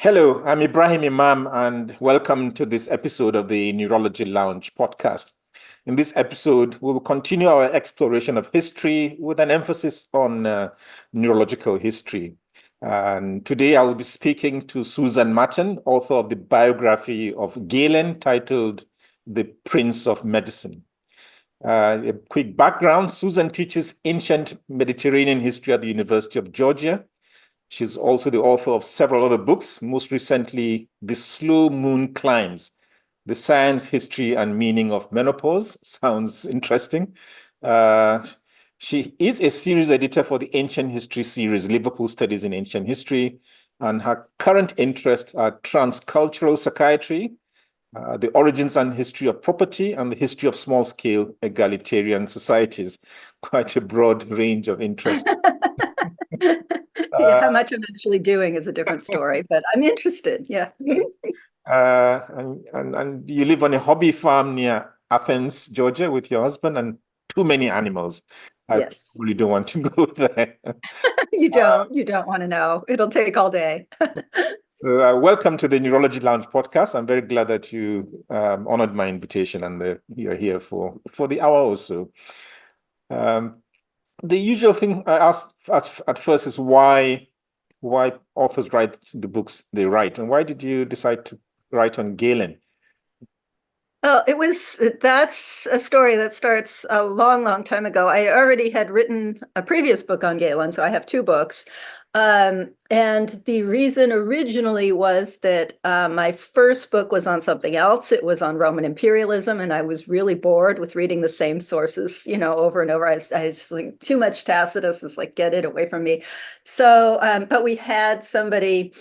Hello, I'm Ibrahim Imam, and welcome to this episode of the Neurology Lounge podcast. In this episode, we will continue our exploration of history with an emphasis on neurological history. And today I will be speaking to Susan Mattern, author of the biography of Galen titled The Prince of Medicine. A quick background: Susan teaches ancient Mediterranean history at the University of Georgia. She's also the author of several other books, most recently, The Slow Moon Climbs, The Science, History, and Meaning of Menopause. Sounds interesting. She is a series editor for the Ancient History series, Liverpool Studies in Ancient History, and her current interests are transcultural psychiatry, the origins and history of property, and the history of small-scale egalitarian societies. Quite a broad range of interest. Yeah, how much I'm actually doing is a different story, but I'm interested. Yeah. And you live on a hobby farm near Athens, Georgia, with your husband and too many animals. I Yes. really don't want to go there. You don't want to know. It'll take all day. Welcome to the Neurology Lounge podcast. I'm very glad that you honored my invitation and you're here for the hour or so. The usual thing I ask at first is why authors write the books they write, and why did you decide to write on Galen? Oh, that's a story that starts a long, long time ago. I already had written a previous book on Galen, so I have two books. And the reason originally was that my first book was on something else. It was on Roman imperialism, and I was really bored with reading the same sources, over and over. I was just like, too much Tacitus. It's like, get it away from me. So, but we had somebody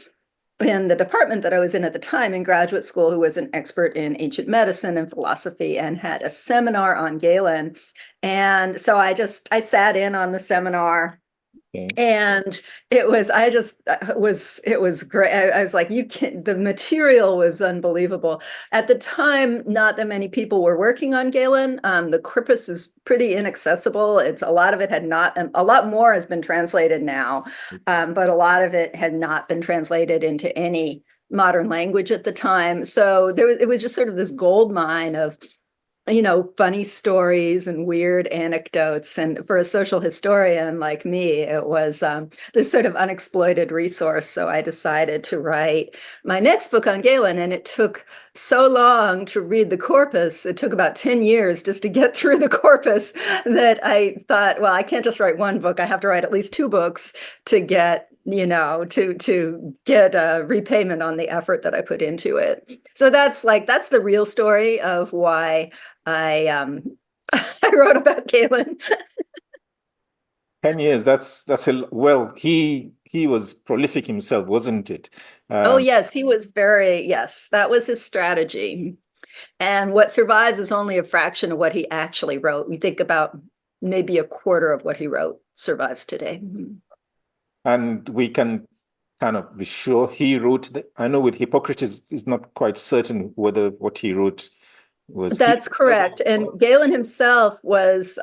in the department that I was in at the time in graduate school who was an expert in ancient medicine and philosophy and had a seminar on Galen. And so I sat in on the seminar. Okay. And it was great. I was like, the material was unbelievable. At the time, not that many people were working on Galen. The corpus is pretty inaccessible. A lot of it had not, a lot more has been translated now, but a lot of it had not been translated into any modern language at the time. So it was just sort of this gold mine of funny stories and weird anecdotes. And for a social historian like me, it was this sort of unexploited resource. So I decided to write my next book on Galen. And it took so long to read the corpus. It took about 10 years just to get through the corpus that I thought, well, I can't just write one book. I have to write at least two books to get to get a repayment on the effort that I put into it. So that's the real story of why I I wrote about Galen. 10 years, he was prolific himself, wasn't it? Oh yes, yes, that was his strategy. And what survives is only a fraction of what he actually wrote. We think about maybe a quarter of what he wrote survives today. And we can kind of be sure he wrote I know with Hippocrates, it's not quite certain whether what he wrote was That's correct. And Galen himself was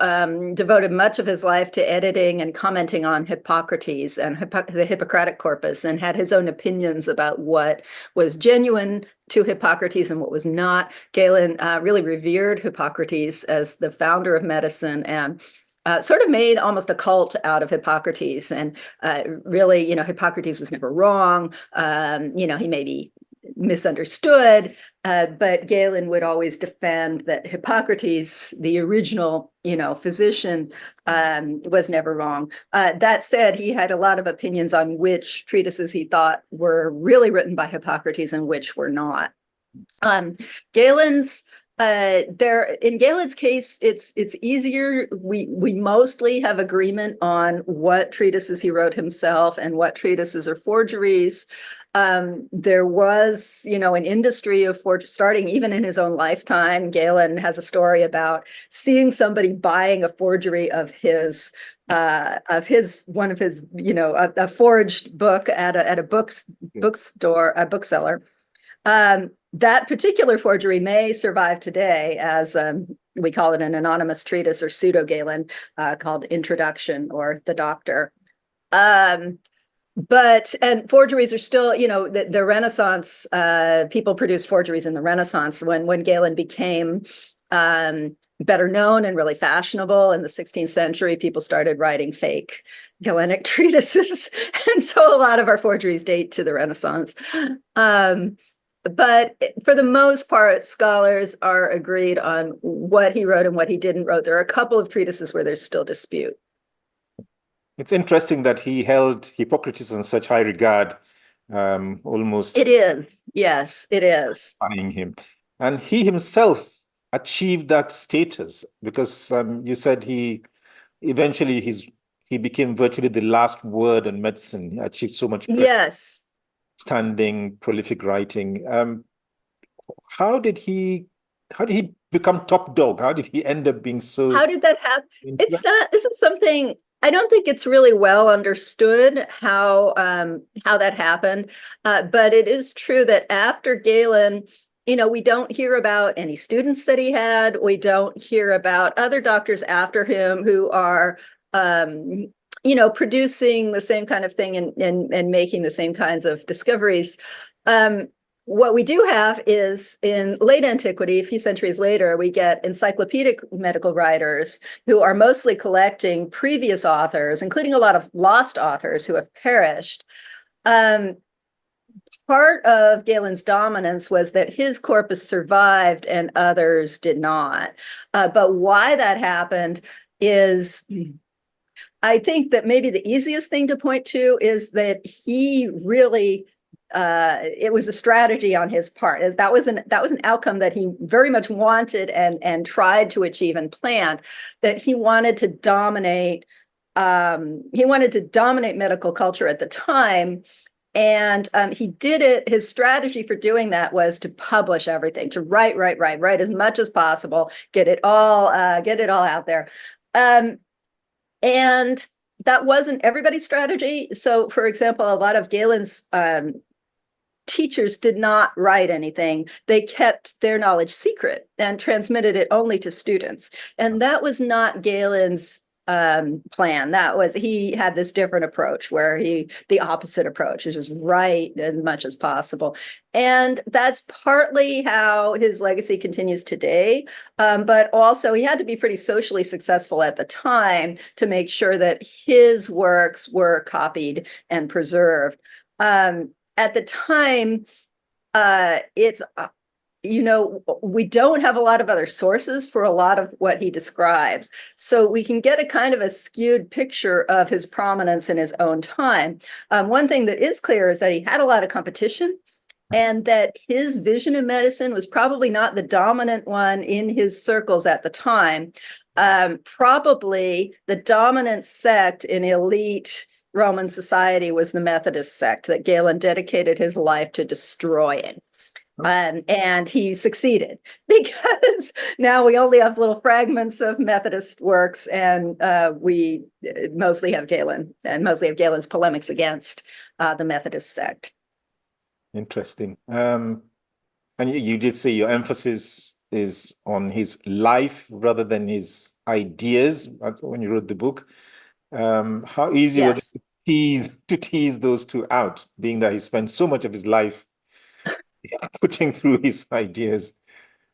devoted much of his life to editing and commenting on Hippocrates and the Hippocratic corpus, and had his own opinions about what was genuine to Hippocrates and what was not. Galen really revered Hippocrates as the founder of medicine and sort of made almost a cult out of Hippocrates. And really, Hippocrates was never wrong. He may be misunderstood, but Galen would always defend that Hippocrates, the original, physician, was never wrong. That said, he had a lot of opinions on which treatises he thought were really written by Hippocrates and which were not. Galen's in Galen's case, it's easier. We mostly have agreement on what treatises he wrote himself and what treatises are forgeries. There was, an industry of starting even in his own lifetime. Galen has a story about seeing somebody buying a forgery of his one of his, a forged book at a bookstore, a bookseller. That particular forgery may survive today as we call it an anonymous treatise or pseudo Galen called Introduction or The Doctor. and forgeries are still, the Renaissance, people produced forgeries in the Renaissance when Galen became better known and really fashionable in the 16th century. People started writing fake Galenic treatises. And so a lot of our forgeries date to the Renaissance. But for the most part, scholars are agreed on what he wrote and what he didn't wrote. There are a couple of treatises where there's still dispute. It's interesting that he held Hippocrates in such high regard, almost It is. Yes, it is. eyeing him. And he himself achieved that status because you said eventually he became virtually the last word in medicine. He achieved so much Yes. standing, prolific writing. How did he become top dog? How did he end up being so How did that happen? This is something I don't think it's really well understood how that happened. But it is true that after Galen, we don't hear about any students that he had. We don't hear about other doctors after him who are producing the same kind of thing and making the same kinds of discoveries. What we do have is in late antiquity, a few centuries later, we get encyclopedic medical writers who are mostly collecting previous authors, including a lot of lost authors who have perished. Part of Galen's dominance was that his corpus survived and others did not. But why that happened is, I think that maybe the easiest thing to point to is that he really it was a strategy on his part. That was an outcome that he very much wanted and tried to achieve and planned. That he wanted to dominate. He wanted to dominate medical culture at the time, and he did it. His strategy for doing that was to publish everything, to write as much as possible, get it all out there. And that wasn't everybody's strategy. So, for example, a lot of Galen's teachers did not write anything. They kept their knowledge secret and transmitted it only to students. And that was not Galen's plan. He had this different approach where the opposite approach is just write as much as possible. And that's partly how his legacy continues today. But also he had to be pretty socially successful at the time to make sure that his works were copied and preserved. At the time, we don't have a lot of other sources for a lot of what he describes. So we can get a kind of a skewed picture of his prominence in his own time. One thing that is clear is that he had a lot of competition and that his vision of medicine was probably not the dominant one in his circles at the time. Probably the dominant sect in elite Roman society was the Methodist sect that Galen dedicated his life to destroying. And he succeeded because now we only have little fragments of Methodist works, and we mostly have Galen and mostly have Galen's polemics against the Methodist sect. Interesting. And you did say your emphasis is on his life rather than his ideas when you wrote the book. How easy was it to tease those two out, being that he spent so much of his life putting through his ideas?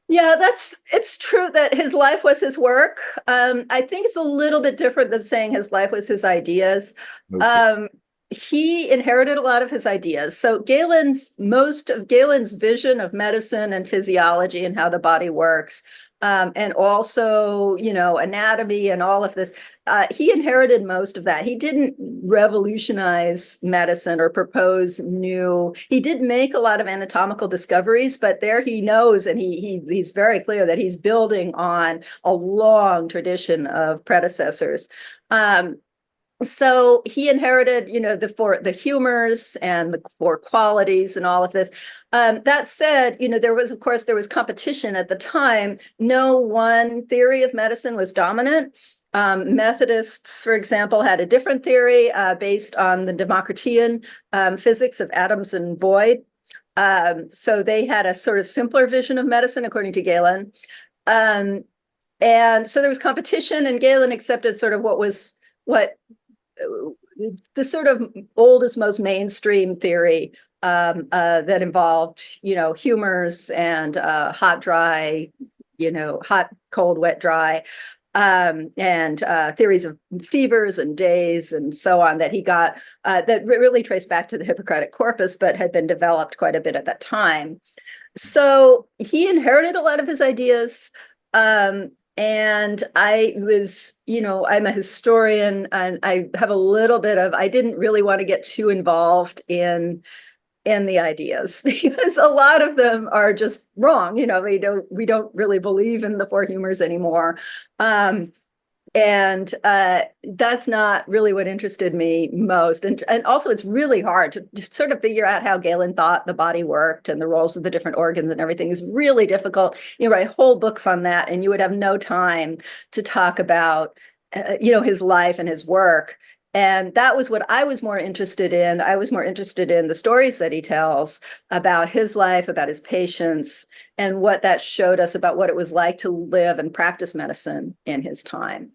Yeah, it's true that his life was his work. I think it's a little bit different than saying his life was his ideas. Okay. He inherited a lot of his ideas. So most of Galen's vision of medicine and physiology and how the body works, and also, anatomy and all of this, he inherited most of that. He didn't revolutionize medicine or propose he did make a lot of anatomical discoveries, but there he knows, and he's very clear that he's building on a long tradition of predecessors. So he inherited, the humors and the four qualities and all of this. That said, there was competition at the time. No one theory of medicine was dominant. Methodists, for example, had a different theory based on the Democritean physics of atoms and void. So they had a sort of simpler vision of medicine, according to Galen. And so there was competition, and Galen accepted sort of what the sort of oldest, most mainstream theory that involved, humors and hot, dry, hot, cold, wet, dry, and theories of fevers and days and so on that he got that really traced back to the Hippocratic corpus, but had been developed quite a bit at that time. So he inherited a lot of his ideas. And I was, I'm a historian and I have a little bit of, I didn't really want to get too involved in the ideas because a lot of them are just wrong. We don't really believe in the four humors anymore. And that's not really what interested me most. And also it's really hard to sort of figure out how Galen thought the body worked and the roles of the different organs and everything is really difficult. You write whole books on that and you would have no time to talk about, his life and his work. And that was what I was more interested in. I was more interested in the stories that he tells about his life, about his patients, and what that showed us about what it was like to live and practice medicine in his time.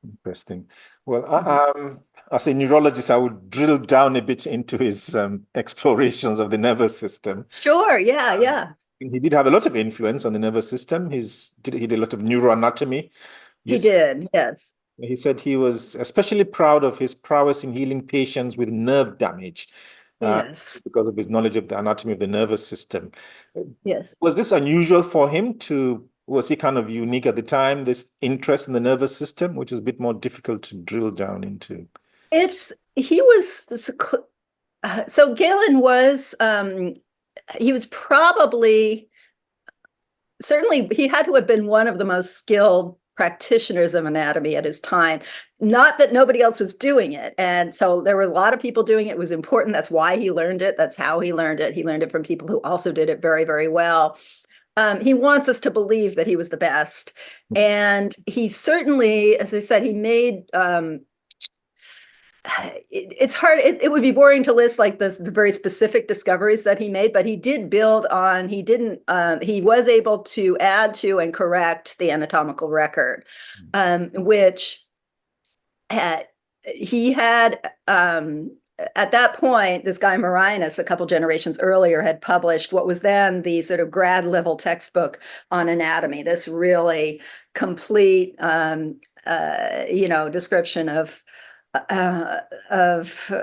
Interesting. Well, as a neurologist, I would drill down a bit into his explorations of the nervous system. Sure. Yeah. Yeah. He did have a lot of influence on the nervous system. He did a lot of neuroanatomy. He did. Yes. He said he was especially proud of his prowess in healing patients with nerve damage Yes. because of his knowledge of the anatomy of the nervous system. Yes. Was this unusual for him was he kind of unique at the time, this interest in the nervous system, which is a bit more difficult to drill down into? He was, so Galen was, he was probably, certainly he had to have been one of the most skilled practitioners of anatomy at his time. Not that nobody else was doing it. And so there were a lot of people doing it. It was important. That's why he learned it. That's how he learned it. He learned it from people who also did it very, very well. He wants us to believe that he was the best. And he certainly, as I said, he made, it's hard, it would be boring to list like the very specific discoveries that he made, but he did build on, he was able to add to and correct the anatomical record, which he had, at that point, this guy Marinus, a couple generations earlier, had published what was then the sort of grad level textbook on anatomy, this really complete, description of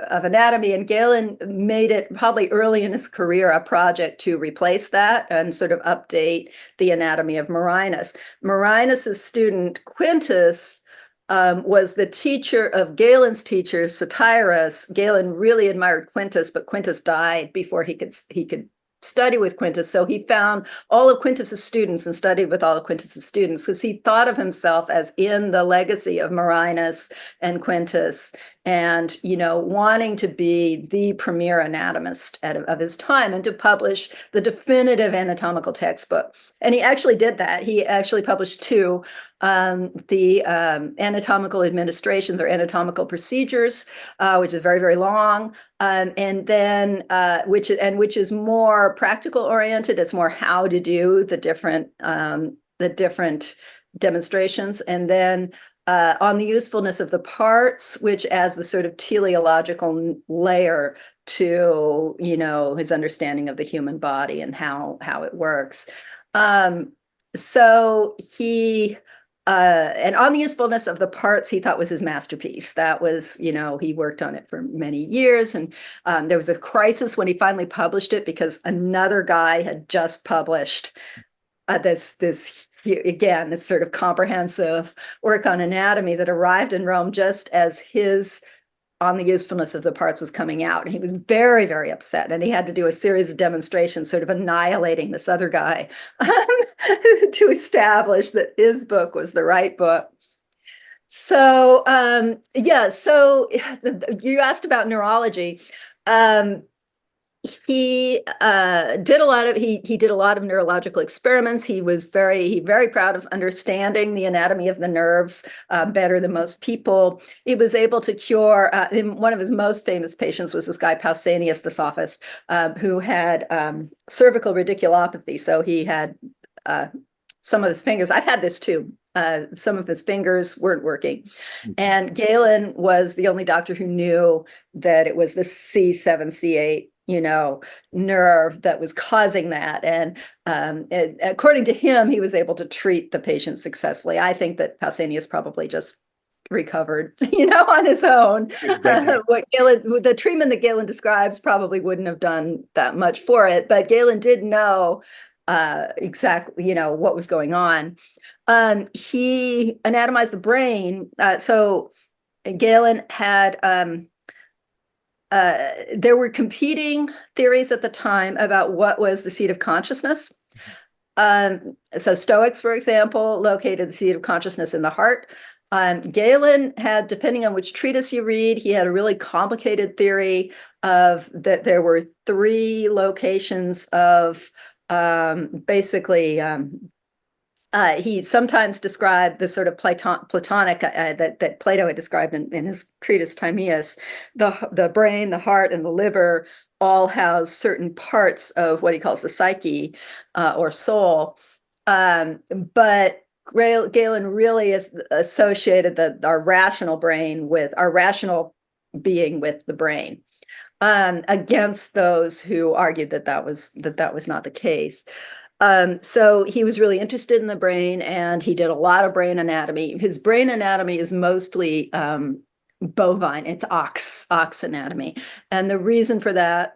anatomy. And Galen made it probably early in his career a project to replace that and sort of update the anatomy of Marinus. Marinus's student Quintus was the teacher of Galen's teacher, Satyrus. Galen really admired Quintus, but Quintus died before he could study with Quintus. So he found all of Quintus's students and studied with all of Quintus's students because he thought of himself as in the legacy of Marinus and Quintus and, wanting to be the premier anatomist of his time and to publish the definitive anatomical textbook. And he actually did that. He actually published two, the anatomical administrations or anatomical procedures, which is very, very long, and then which is more practical oriented. It's more how to do the different demonstrations, and then on the usefulness of the parts, which adds the sort of teleological layer to his understanding of the human body and how it works. So he. And on the usefulness of the parts, he thought was his masterpiece. That was, he worked on it for many years. And there was a crisis when he finally published it because another guy had just published this sort of comprehensive work on anatomy that arrived in Rome just as his on the usefulness of the parts was coming out. And he was very, very upset. And he had to do a series of demonstrations, sort of annihilating this other guy to establish that his book was the right book. So, so you asked about neurology. He did a lot of neurological experiments. He was very proud of understanding the anatomy of the nerves better than most people. He was able to cure. One of his most famous patients was this guy Pausanias the sophist, who had cervical radiculopathy. So he had some of his fingers. I've had this too. some of his fingers weren't working. And Galen was the only doctor who knew that it was the C7, C8, nerve that was causing that. And according to him, he was able to treat the patient successfully. I think that Pausanias probably just recovered, on his own. The treatment that Galen describes probably wouldn't have done that much for it, but Galen did know exactly, what was going on. He anatomized the brain. So Galen had, there were competing theories at the time about what was the seat of consciousness. So Stoics, for example, located the seat of consciousness in the heart. Galen had, depending on which treatise you read, he had a really complicated theory of that there were 3 locations of basically he sometimes described the sort of Platonic that Plato had described in his treatise Timaeus. The brain, the heart, and the liver all house certain parts of what he calls the psyche or soul. But Galen really is associated our rational brain with our rational being with the brain, against those who argued that was not the case. So he was really interested in the brain, and he did a lot of brain anatomy. His brain anatomy is mostly bovine. It's ox anatomy. And the reason for that,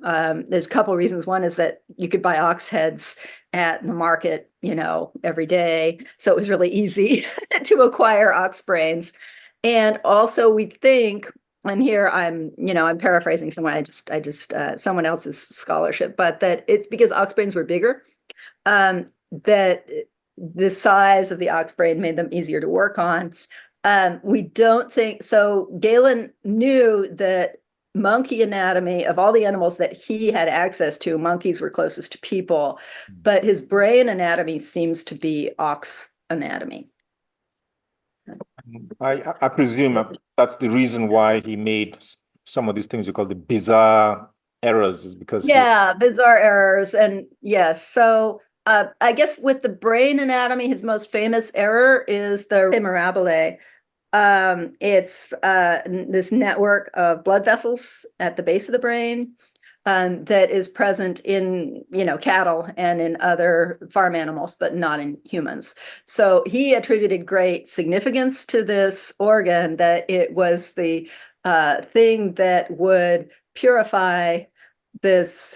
there's a couple of reasons. One is that you could buy ox heads at the market, every day. So it was really easy to acquire ox brains. And also we think, and here I'm paraphrasing someone, I just someone else's scholarship, but that it's because ox brains were bigger, that the size of the ox brain made them easier to work on. We don't think so. Galen knew that monkey anatomy, of all the animals that he had access to, monkeys were closest to people, but his brain anatomy seems to be ox anatomy. I presume that's the reason why he made some of these things you call the bizarre errors, is because bizarre errors. And yes, so I guess with the brain anatomy, his most famous error is the mirabile. It's this network of blood vessels at the base of the brain that is present in cattle and in other farm animals, but not in humans. So he attributed great significance to this organ, that it was the thing that would purify this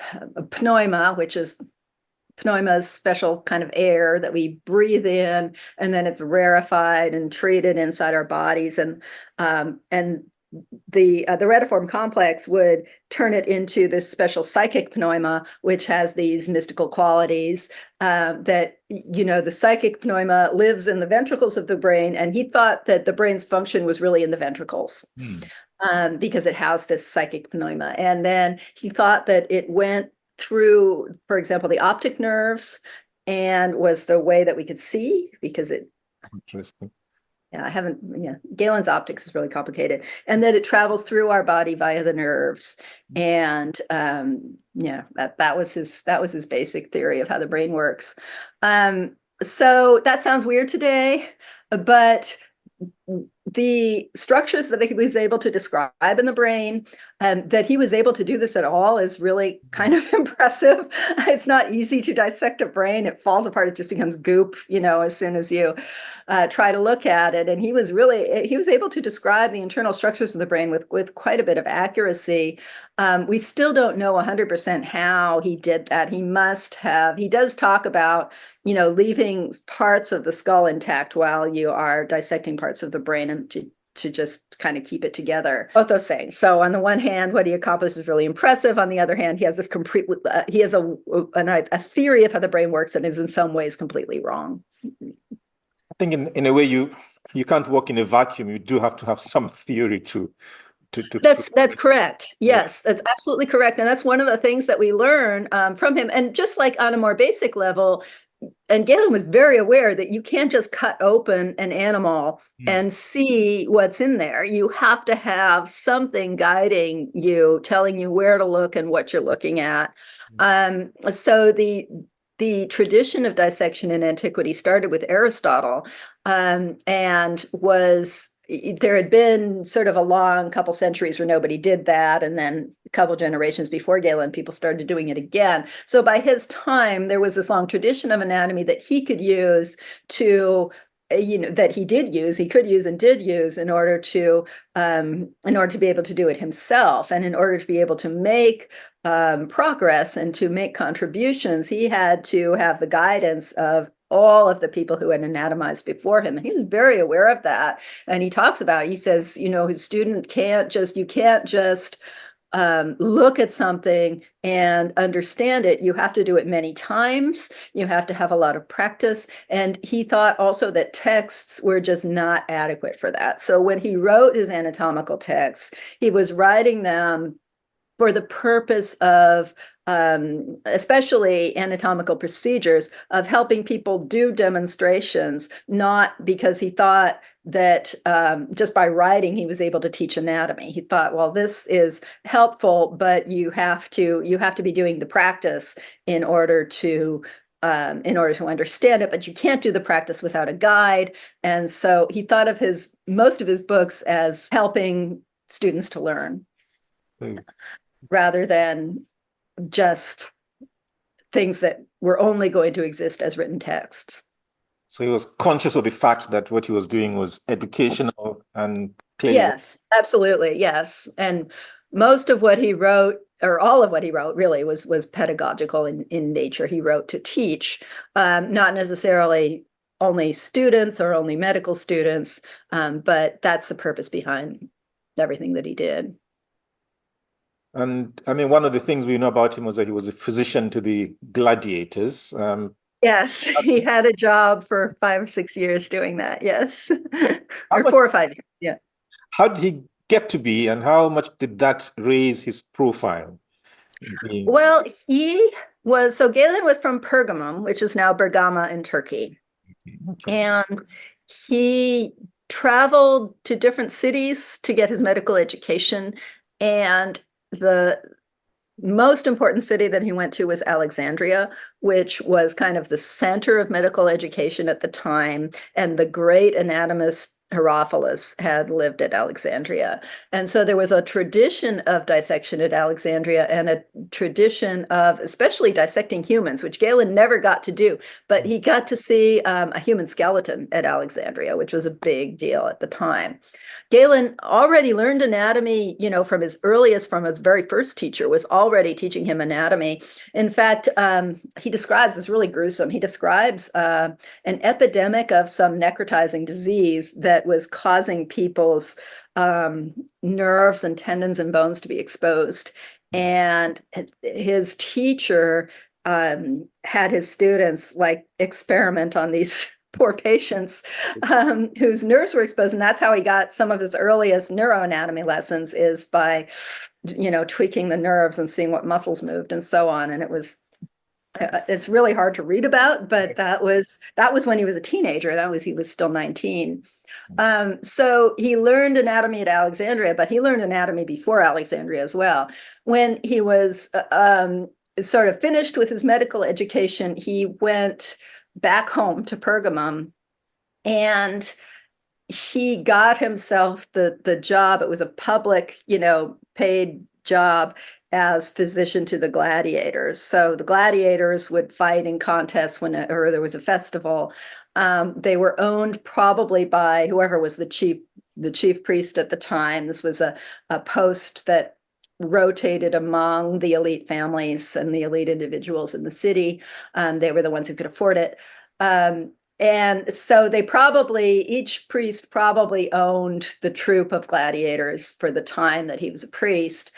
pneuma, which is pneuma's special kind of air that we breathe in, and then it's rarefied and treated inside our bodies. And the retiform complex would turn it into this special psychic pneuma, which has these mystical qualities. That the psychic pneuma lives in the ventricles of the brain, and he thought that the brain's function was really in the ventricles. Because it housed this psychic pneuma. And then he thought that it went through, for example, the optic nerves, and was the way that we could see, because it. Interesting. Galen's optics is really complicated, and that it travels through our body via the nerves. And that was his basic theory of how the brain works. So that sounds weird today, but the structures that he was able to describe in the brain, that he was able to do this at all, is really kind of impressive. It's not easy to dissect a brain. It falls apart. It just becomes goop, as soon as you try to look at it. And he was able to describe the internal structures of the brain with quite a bit of accuracy. We still don't know 100% how he did that. He does talk about, leaving parts of the skull intact while you are dissecting parts of the brain, and to just kind of keep it together. Both those things. So on the one hand, what he accomplished is really impressive. On the other hand, he has this he has a theory of how the brain works that is in some ways completely wrong. I think in a way you can't work in a vacuum. You do have to have some theory to That's correct. Yes, that's absolutely correct. And that's one of the things that we learn from him. And just like on a more basic level, and Galen was very aware that you can't just cut open an animal and see what's in there. You have to have something guiding you, telling you where to look and what you're looking at. So the tradition of dissection in antiquity started with Aristotle, and there had been sort of a long couple centuries where nobody did that. And then a couple generations before Galen, people started doing it again. So by his time, there was this long tradition of anatomy that he could use that he could use and did use in order to be able to do it himself. And in order to be able to make progress and to make contributions, he had to have the guidance of all of the people who had anatomized before him. And he was very aware of that. And he talks about it. He says, his student you can't just look at something and understand it. You have to do it many times. You have to have a lot of practice. And he thought also that texts were just not adequate for that. So when he wrote his anatomical texts, he was writing them for the purpose of especially anatomical procedures, of helping people do demonstrations, not because he thought that just by writing he was able to teach anatomy. He thought, well, this is helpful, but you have to be doing the practice in order to understand it, but you can't do the practice without a guide. And so he thought of most of his books as helping students to learn. Thanks. Rather than just things that were only going to exist as written texts. So he was conscious of the fact that what he was doing was educational and clearly. Yes, absolutely. Yes. And most of what he wrote, or all of what he wrote, really was pedagogical in nature. He wrote to teach, not necessarily only students or only medical students, but that's the purpose behind everything that he did. And I mean, one of the things we know about him was that he was a physician to the gladiators. Yes, he had a job for 5 or 6 years doing that. Yes, or 4 or 5 years. Yeah. How did he get to be, and how much did that raise his profile? Well, Galen was from Pergamum, which is now Bergama in Turkey. Okay. And he traveled to different cities to get his medical education. And the most important city that he went to was Alexandria, which was kind of the center of medical education at the time. And the great anatomist Herophilus had lived at Alexandria. And so there was a tradition of dissection at Alexandria and a tradition of especially dissecting humans, which Galen never got to do, but he got to see a human skeleton at Alexandria, which was a big deal at the time. Galen already learned anatomy, from his very first teacher was already teaching him anatomy. In fact, he describes, it's really gruesome, he describes an epidemic of some necrotizing disease that was causing people's nerves and tendons and bones to be exposed. And his teacher had his students experiment on these poor patients whose nerves were exposed. And that's how he got some of his earliest neuroanatomy lessons, is by, tweaking the nerves and seeing what muscles moved and so on. And it's really hard to read about, but that was when he was a teenager. He was still 19. So he learned anatomy at Alexandria, but he learned anatomy before Alexandria as well. When he was sort of finished with his medical education, he went back home to Pergamum, and he got himself the job. It was a public, paid job as physician to the gladiators. So the gladiators would fight in contests or there was a festival. They were owned probably by whoever was the chief priest at the time. This was a post that rotated among the elite families and the elite individuals in the city. They were the ones who could afford it. And so each priest probably owned the troop of gladiators for the time that he was a priest.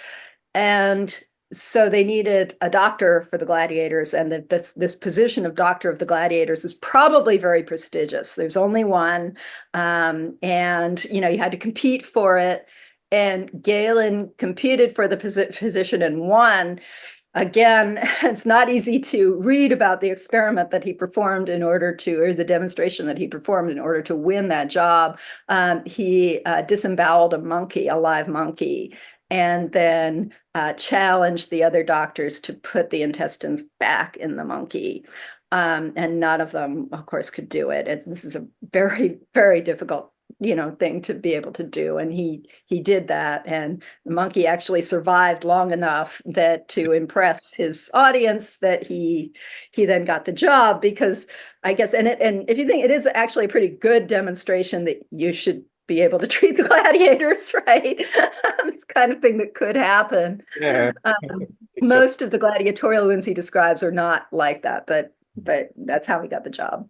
And so they needed a doctor for the gladiators, and this position of doctor of the gladiators was probably very prestigious. There's only one, and you had to compete for it. And Galen competed for the position and won. Again, it's not easy to read about the experiment that he performed or the demonstration that he performed in order to win that job. He disemboweled a live monkey, and then challenged the other doctors to put the intestines back in the monkey. And none of them, of course, could do it. This is a very, very difficult, thing to be able to do. And he did that. And the monkey actually survived long enough that to impress his audience that he then got the job, because I guess, and if you think, it is actually a pretty good demonstration that you should be able to treat the gladiators, right? It's the kind of thing that could happen. Yeah. Most of the gladiatorial wounds he describes are not like that, but that's how he got the job.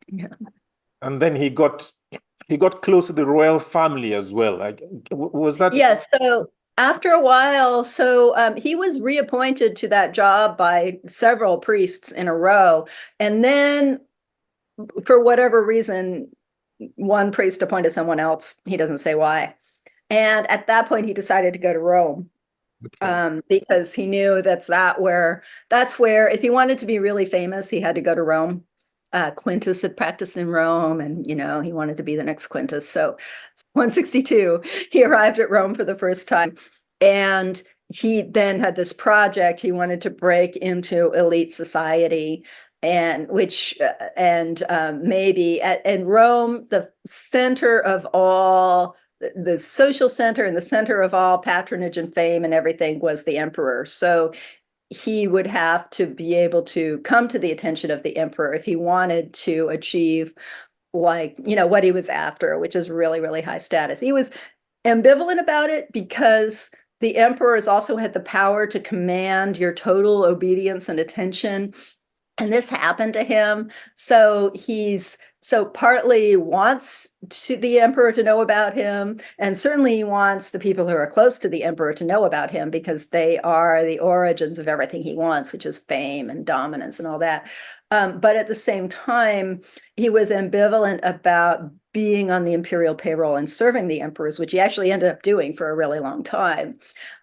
Yeah. And then he got close to the royal family as well. Like, was that? Yes. So after a while, he was reappointed to that job by several priests in a row. And then for whatever reason, one priest appointed someone else. He doesn't say why. And at that point, he decided to go to Rome. Okay. Because he knew that's where if he wanted to be really famous, he had to go to Rome. Quintus had practiced in Rome, and he wanted to be the next Quintus. So 162, he arrived at Rome for the first time, and he then had this project. He wanted to break into elite society, and maybe in Rome, the center of all, the social center and the center of all patronage and fame and everything was the emperor. So he would have to be able to come to the attention of the emperor if he wanted to achieve what he was after, which is really, really high status. He was ambivalent about it because the emperor has also had the power to command your total obedience and attention. And this happened to him. So partly wants the emperor to know about him, and certainly he wants the people who are close to the emperor to know about him, because they are the origins of everything he wants, which is fame and dominance and all that. But at the same time, he was ambivalent about being on the imperial payroll and serving the emperors, which he actually ended up doing for a really long time.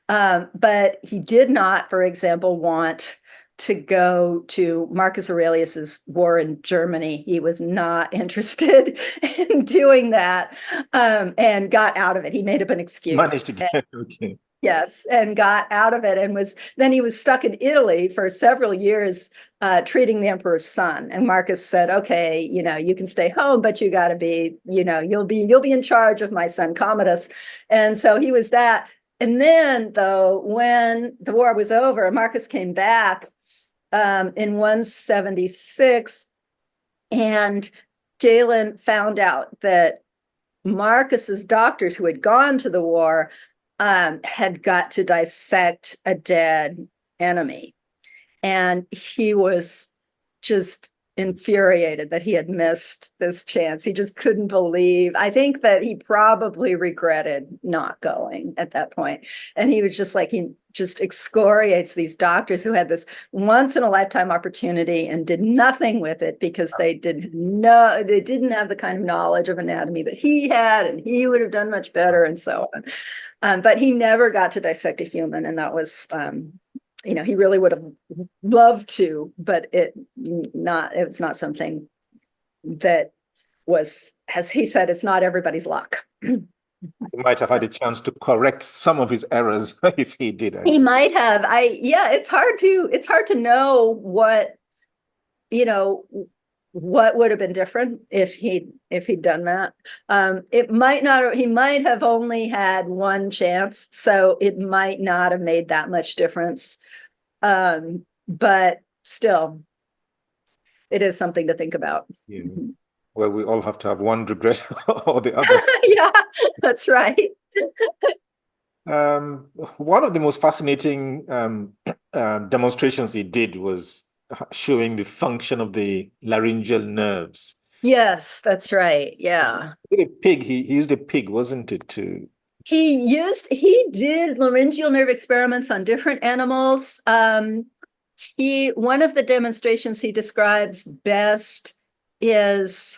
But he did not, for example, want to go to Marcus Aurelius's war in Germany. He was not interested in doing that, and got out of it. He made up an excuse. Managed to get okay. Yes, and got out of it, and he was stuck in Italy for several years, treating the emperor's son. And Marcus said, "Okay, you can stay home, but you got to be, you'll be in charge of my son Commodus." And so he was that. And then, though, when the war was over, Marcus came back in 176, and Galen found out that Marcus's doctors who had gone to the war had got to dissect a dead enemy. And he was just infuriated that he had missed this chance. He just couldn't believe. I think that he probably regretted not going at that point. And he was just he just excoriates these doctors who had this once in a lifetime opportunity and did nothing with it because they didn't have the kind of knowledge of anatomy that he had, and he would have done much better, and so on. But he never got to dissect a human, and that was he really would have loved to, but it was not something that was, as he said, it's not everybody's luck. He might have had a chance to correct some of his errors if he did. He might have. It's hard to know what would have been different if he'd done that. He might have only had one chance, so it might not have made that much difference. But still, it is something to think about. Yeah. Well, we all have to have one regret or the other. Yeah, that's right. One of the most fascinating demonstrations he did was showing the function of the laryngeal nerves. Yes, that's right. Yeah. He used a pig, wasn't it, He did laryngeal nerve experiments on different animals. One of the demonstrations he describes best is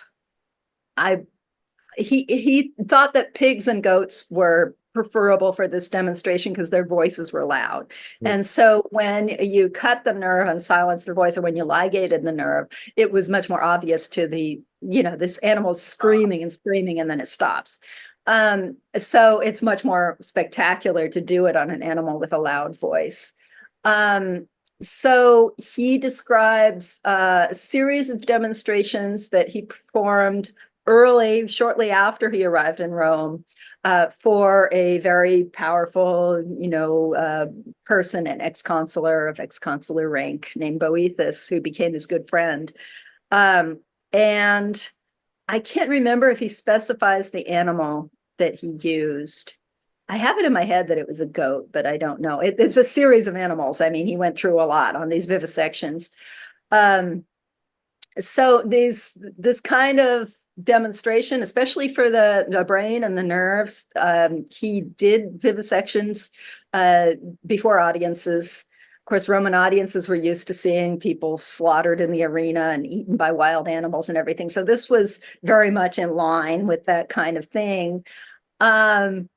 he thought that pigs and goats were preferable for this demonstration because their voices were loud. Mm-hmm. And so when you cut the nerve and silence the voice, or when you ligated the nerve, it was much more obvious to this animal screaming and screaming, and then it stops. So it's much more spectacular to do it on an animal with a loud voice. So he describes a series of demonstrations that he performed shortly after he arrived in Rome, for a very powerful, person, an ex-consular of ex-consular rank named Boethus, who became his good friend. And I can't remember if he specifies the animal that he used. I have it in my head that it was a goat, but I don't know. It's a series of animals. I mean, he went through a lot on these vivisections. Um, so this kind of demonstration, especially for the brain and the nerves, he did vivisections before audiences. Of course, Roman audiences were used to seeing people slaughtered in the arena and eaten by wild animals and everything. So this was very much in line with that kind of thing. Um,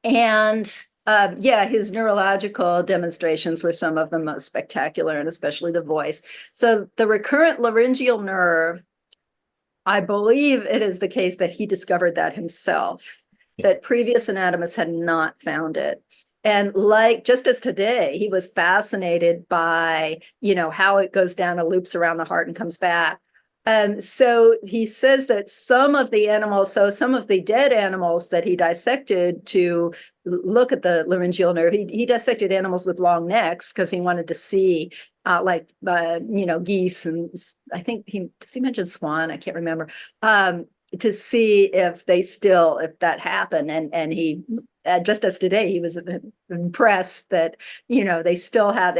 and yeah, his neurological demonstrations were some of the most spectacular, and especially the voice. So the recurrent laryngeal nerve, I believe it is the case that he discovered that himself, that previous anatomists had not found it. And just as today, he was fascinated by, how it goes down and loops around the heart and comes back. So he says that some of the dead animals that he dissected to look at the laryngeal nerve, he dissected animals with long necks because he wanted to see, geese, and I think does he mention swan? I can't remember. To see if that happened, and he, just as today, he was impressed that they still had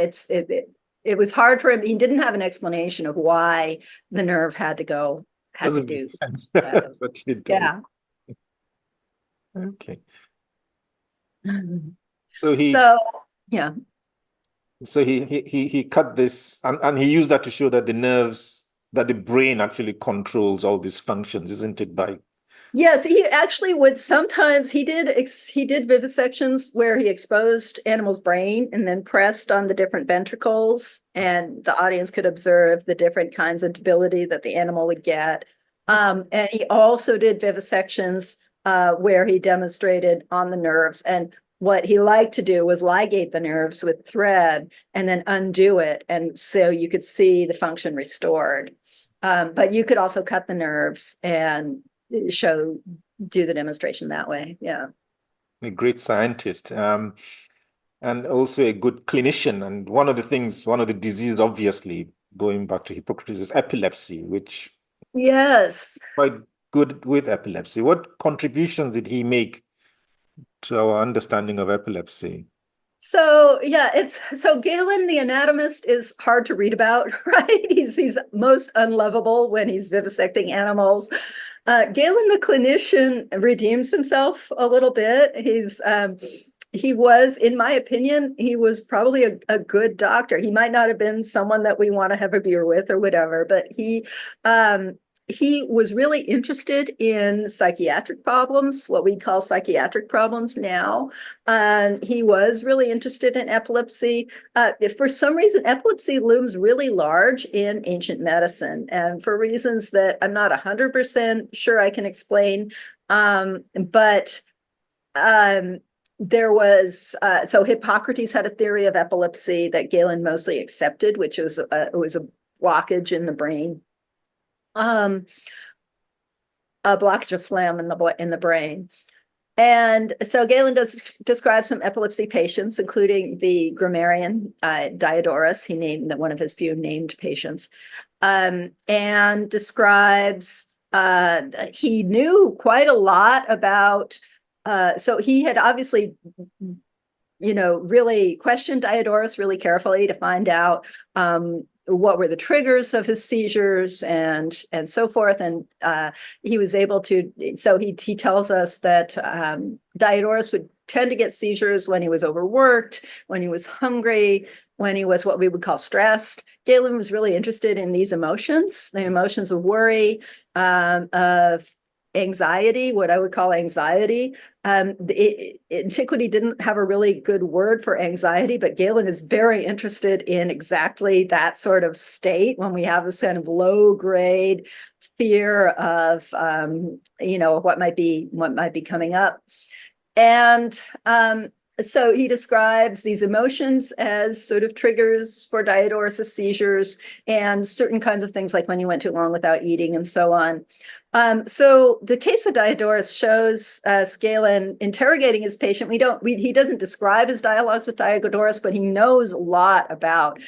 it was hard for him. He didn't have an explanation of why the nerve had to Doesn't do make sense, that. but it does. Yeah. Okay. So So yeah. he cut this, and he used that to show that the brain actually controls all these functions, isn't it? Yes, he actually would sometimes, he did vivisections where he exposed animal's brain and then pressed on the different ventricles, and the audience could observe the different kinds of debility that the animal would get. And he also did vivisections where he demonstrated on the nerves. And what he liked to do was ligate the nerves with thread and then undo it. And so you could see the function restored. But you could also cut the nerves and do the demonstration that way. Yeah. A great scientist, and also a good clinician. And one of the diseases, obviously, going back to Hippocrates, is epilepsy, which Yes. quite good with epilepsy. What contributions did he make to our understanding of epilepsy? So yeah, so Galen, the anatomist, is hard to read about, right? He's most unlovable when he's vivisecting animals. Galen, the clinician, redeems himself a little bit. He was, in my opinion, he was probably a good doctor. He might not have been someone that we want to have a beer with or whatever, but he was really interested in psychiatric problems, what we call psychiatric problems now. He was really interested in epilepsy. For some reason, epilepsy looms really large in ancient medicine, and for reasons that I'm not 100% sure I can explain. But there was, so Hippocrates had a theory of epilepsy that Galen mostly accepted, which was it was a blockage in the brain. A blockage of phlegm in the brain. And so Galen describe some epilepsy patients, including the grammarian Diodorus. He named one of his few named patients, and describes he knew quite a lot about. So he had obviously, really questioned Diodorus really carefully to find out what were the triggers of his seizures and so forth. And he was able to, so he tells us that Diodorus would tend to get seizures when he was overworked, when he was hungry, when he was what we would call stressed. Galen was really interested in these emotions, the emotions of worry, of anxiety, what I would call anxiety. Antiquity didn't have a really good word for anxiety, but Galen is very interested in exactly that sort of state when we have this kind of low grade fear of, what might be coming up. And So he describes these emotions as sort of triggers for Diodorus' seizures and certain kinds of things like when he went too long without eating and so on. So the case of Diodorus shows us Galen interrogating his patient. He doesn't describe his dialogues with Diodorus, but he knows a lot about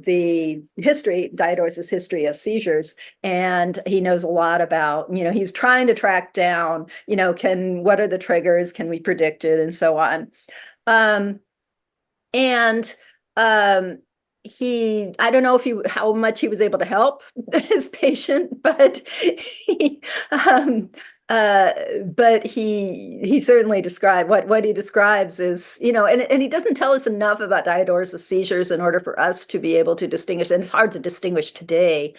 the history, Diodorus' history of seizures. And he knows a lot about, he's trying to track down, what are the triggers? Can we predict it? And so on. And I don't know how much he was able to help his patient, but he certainly described what he describes is, and he doesn't tell us enough about Diodorus' seizures in order for us to be able to distinguish, and it's hard to distinguish today,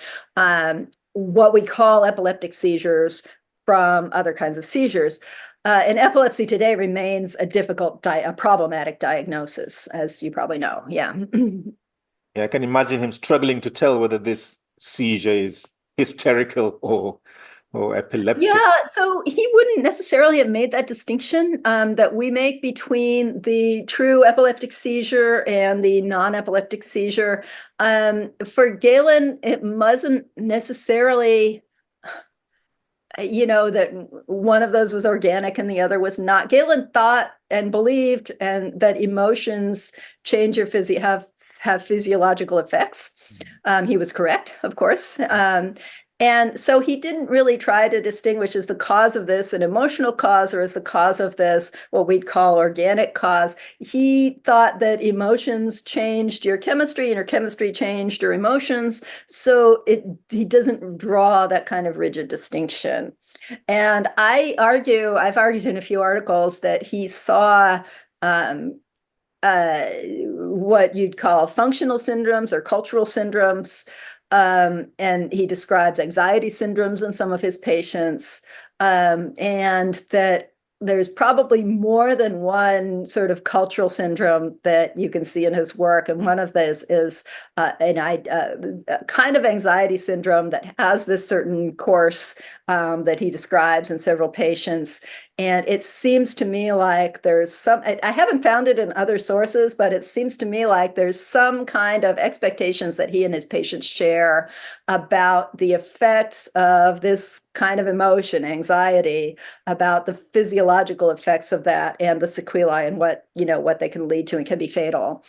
what we call epileptic seizures from other kinds of seizures. And epilepsy today remains a problematic diagnosis, as you probably know. Yeah. Yeah, I can imagine him struggling to tell whether this seizure is hysterical or epileptic. Yeah, so he wouldn't necessarily have made that distinction that we make between the true epileptic seizure and the non-epileptic seizure. For Galen, it wasn't necessarily, that one of those was organic and the other was not. Galen thought and believed that emotions change your have physiological effects. He was correct, of course. And so he didn't really try to distinguish as the cause of this an emotional cause or as the cause of this what we'd call organic cause. He thought that emotions changed your chemistry and your chemistry changed your emotions. So he doesn't draw that kind of rigid distinction. And I've argued in a few articles that he saw what you'd call functional syndromes or cultural syndromes. And he describes anxiety syndromes in some of his patients, and that there's probably more than one sort of cultural syndrome that you can see in his work. And one of those is a kind of anxiety syndrome that has this certain course that he describes in several patients. And it seems to me like there's I haven't found it in other sources, but it seems to me like there's some kind of expectations that he and his patients share about the effects of this kind of emotion, anxiety, about the physiological effects of that and the sequelae and what they can lead to and can be fatal.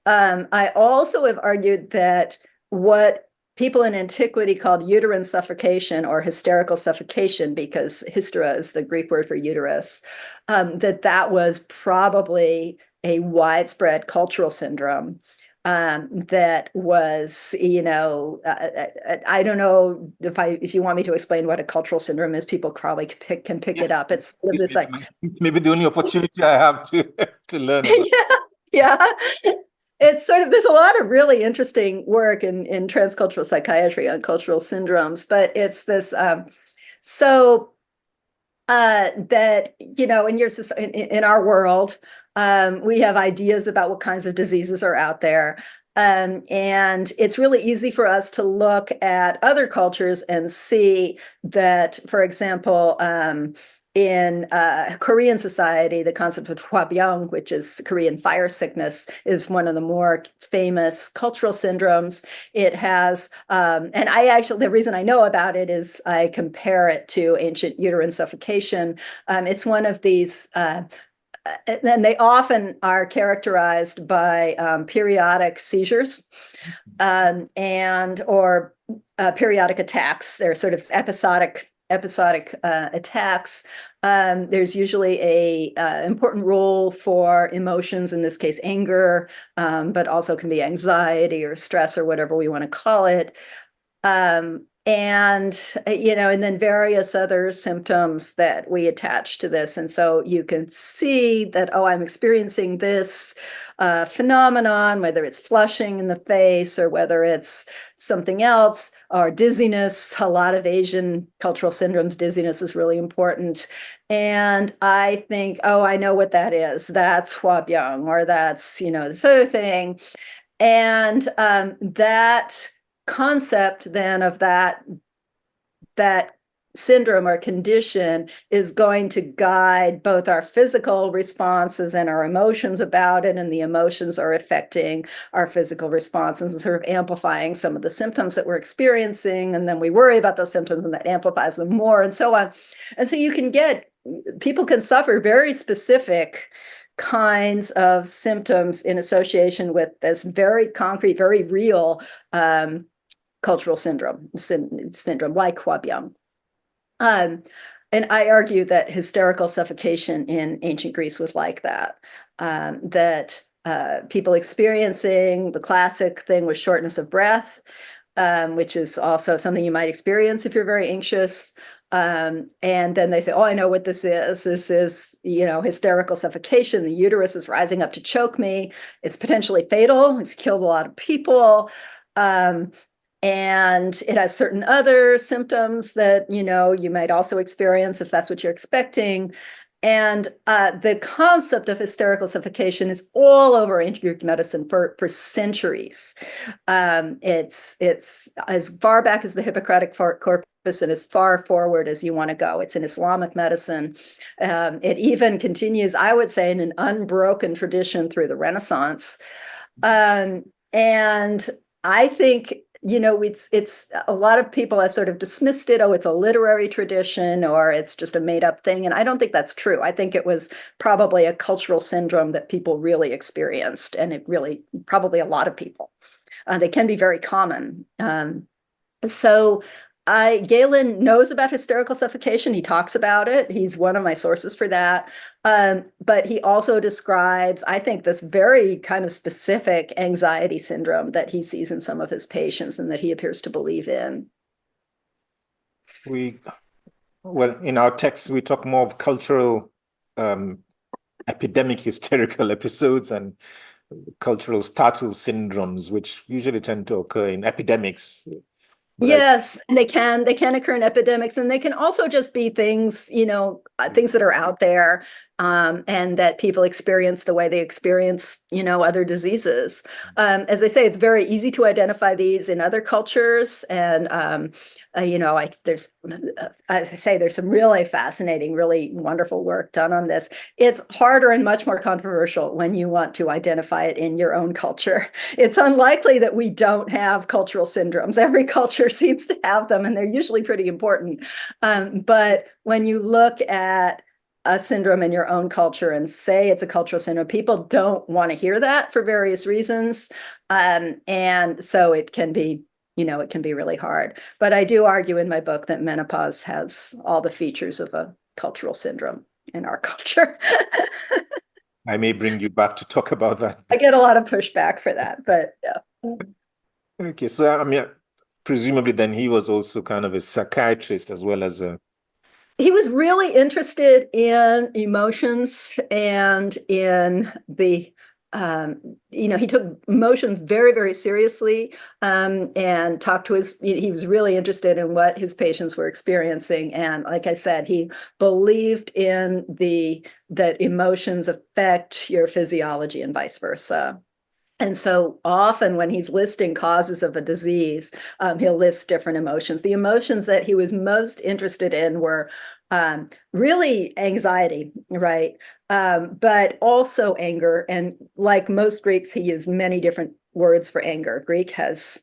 I also have argued that what people in antiquity called uterine suffocation or hysterical suffocation, because hystera is the Greek word for uterus, that was probably a widespread cultural syndrome that was, I don't know if you want me to explain what a cultural syndrome is, people probably can pick Yes, it up. It's sort of this like maybe the only opportunity I have to learn about. yeah. It's sort of, there's a lot of really interesting work in transcultural psychiatry on cultural syndromes, but it's this, that, in our world, we have ideas about what kinds of diseases are out there. And it's really easy for us to look at other cultures and see that, for example, in Korean society, the concept of hwabyong, which is Korean fire sickness, is one of the more famous cultural syndromes. It has, and the reason I know about it is I compare it to ancient uterine suffocation. It's one of these, and they often are characterized by periodic seizures or periodic attacks. They're sort of episodic attacks. There's usually a important role for emotions, in this case, anger, but also can be anxiety or stress or whatever we want to call it. And then various other symptoms that we attach to this. And so you can see that, oh, I'm experiencing this phenomenon, whether it's flushing in the face or whether it's something else, or dizziness. A lot of Asian cultural syndromes, dizziness is really important. And I think, oh, I know what that is. That's hwabyong, or that's, this other thing. And that concept then of that syndrome or condition is going to guide both our physical responses and our emotions about it, and the emotions are affecting our physical responses and sort of amplifying some of the symptoms that we're experiencing, and then we worry about those symptoms and that amplifies them more, and so on. And so people can suffer very specific kinds of symptoms in association with this very concrete, very real cultural syndrome like Huabiang. And I argue that hysterical suffocation in ancient Greece was like that, that people experiencing the classic thing was shortness of breath, which is also something you might experience if you're very anxious. And then they say, oh, I know what this is. This is, hysterical suffocation. The uterus is rising up to choke me. It's potentially fatal. It's killed a lot of people. And it has certain other symptoms that, you might also experience if that's what you're expecting. And the concept of hysterical suffocation is all over ancient Greek medicine for centuries. It's as far back as the Hippocratic corpus and as far forward as you want to go. It's in Islamic medicine. It even continues, I would say, in an unbroken tradition through the Renaissance. And I think it's a lot of people have sort of dismissed it. Oh, it's a literary tradition, or it's just a made up thing. And I don't think that's true. I think it was probably a cultural syndrome that people really experienced, and it really, probably a lot of people. They can be very common. So Galen knows about hysterical suffocation. He talks about it. He's one of my sources for that. But he also describes, I think, this very kind of specific anxiety syndrome that he sees in some of his patients and that he appears to believe in. Well, in our text, we talk more of cultural epidemic hysterical episodes and cultural startle syndromes, which usually tend to occur in epidemics. Yes, and they can occur in epidemics, and they can also just be things, things that are out there, and that people experience the way they experience, other diseases. As I say, it's very easy to identify these in other cultures, and there's, as I say, there's some really fascinating, really wonderful work done on this. It's harder and much more controversial when you want to identify it in your own culture. It's unlikely that we don't have cultural syndromes. Every culture seems to have them, and they're usually pretty important. But when you look at a syndrome in your own culture and say it's a cultural syndrome, people don't want to hear that for various reasons. And so it can be, it can be really hard. But I do argue in my book that menopause has all the features of a cultural syndrome in our culture. I may bring you back to talk about that. I get a lot of pushback for that, but yeah. Okay, so I mean, presumably then he was also kind of a psychiatrist as well as a... He was really interested in emotions and in the he took emotions very, very seriously, and talked to he was really interested in what his patients were experiencing. And like I said, he believed in that emotions affect your physiology and vice versa. And so often when he's listing causes of a disease, he'll list different emotions. The emotions that he was most interested in were really anxiety, right? But also anger. And like most Greeks, he used many different words for anger. Greek has,